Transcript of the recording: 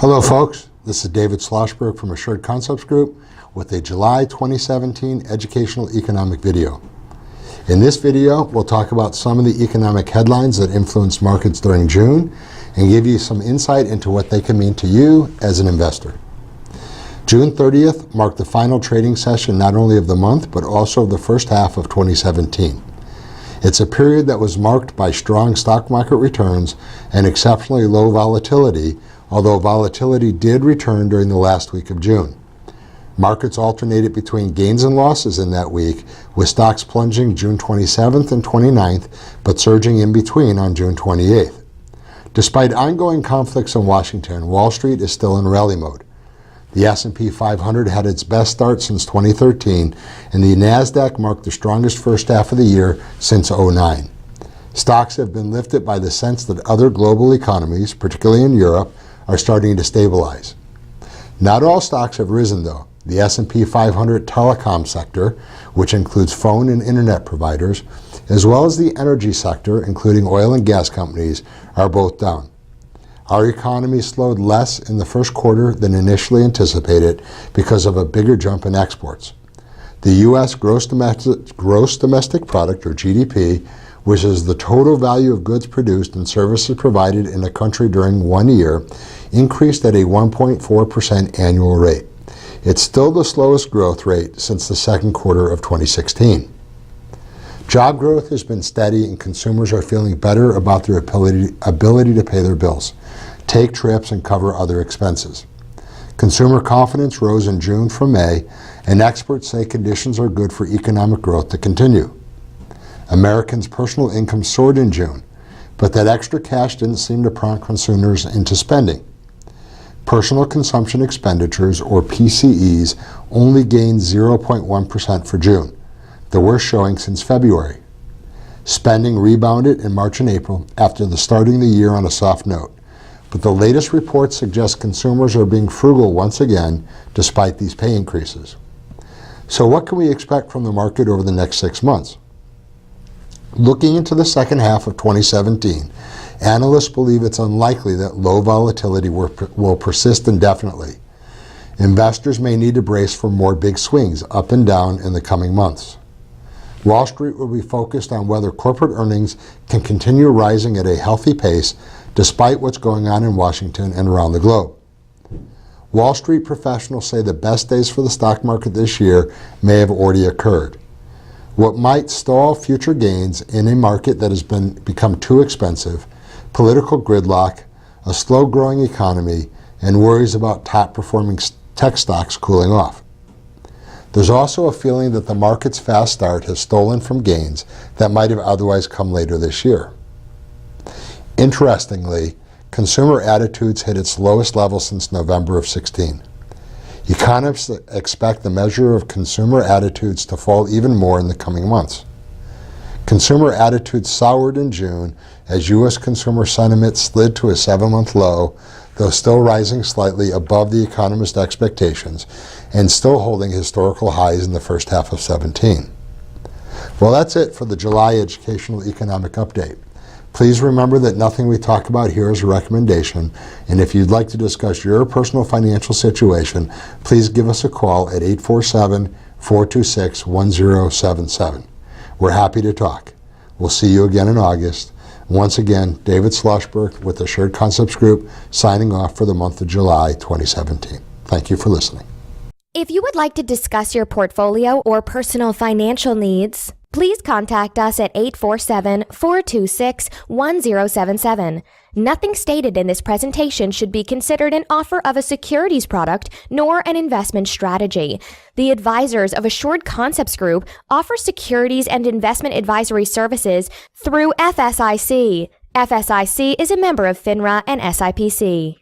Hello folks, this is David Schlossberg from Assured Concepts Group with a July 2017 educational economic video. In this video, we'll talk about some of the economic headlines that influenced markets during June and give you some insight into what they can mean to you as an investor. June 30th marked the final trading session not only of the month, but also of the first half of 2017. It's a period that was marked by strong stock market returns and exceptionally low volatility, although volatility did return during the last week of June. Markets alternated between gains and losses in that week, with stocks plunging June 27th and 29th, but surging in between on June 28th. Despite ongoing conflicts in Washington, Wall Street is still in rally mode. The S&P 500 had its best start since 2013, and the NASDAQ marked the strongest first half of the year since 2009. Stocks have been lifted by the sense that other global economies, particularly in Europe, are starting to stabilize. Not all stocks have risen though. The S&P 500 telecom sector, which includes phone and internet providers, as well as the energy sector, including oil and gas companies, are both down. Our economy slowed less in the first quarter than initially anticipated because of a bigger jump in exports. The U.S. gross domestic product, or GDP, which is the total value of goods produced and services provided in a country during 1 year, increased at a 1.4% annual rate. It's still the slowest growth rate since the second quarter of 2016. Job growth has been steady and consumers are feeling better about their ability to pay their bills, take trips, and cover other expenses. Consumer confidence rose in June from May, and experts say conditions are good for economic growth to continue. Americans' personal income soared in June, but that extra cash didn't seem to prompt consumers into spending. Personal consumption expenditures, or PCEs, only gained 0.1% for June, the worst showing since February. Spending rebounded in March and April after starting the year on a soft note, but the latest reports suggest consumers are being frugal once again despite these pay increases. So what can we expect from the market over the next 6 months? Looking into the second half of 2017, analysts believe it's unlikely that low volatility will persist indefinitely. Investors may need to brace for more big swings up and down in the coming months. Wall Street will be focused on whether corporate earnings can continue rising at a healthy pace despite what's going on in Washington and around the globe. Wall Street professionals say the best days for the stock market this year may have already occurred. What might stall future gains in a market that has become too expensive, political gridlock, a slow-growing economy, and worries about top-performing tech stocks cooling off. There's also a feeling that the market's fast start has stolen from gains that might have otherwise come later this year. Interestingly, consumer attitudes hit its lowest level since November of 16. Economists expect the measure of consumer attitudes to fall even more in the coming months. Consumer attitudes soured in June as U.S. consumer sentiment slid to a 7-month low, though still rising slightly above the economist expectations and still holding historical highs in the first half of 17. Well, that's it for the July Educational Economic Update. Please remember that nothing we talk about here is a recommendation, and if you'd like to discuss your personal financial situation, please give us a call at 847-426-1077. We're happy to talk. We'll see you again in August. Once again, David Schlossberg with Assured Concepts Group, signing off for the month of July 2017. Thank you for listening. If you would like to discuss your portfolio or personal financial needs, please contact us at 847-426-1077. Nothing stated in this presentation should be considered an offer of a securities product nor an investment strategy. The advisors of Assured Concepts Group offer securities and investment advisory services through FSIC. FSIC is a member of FINRA and SIPC.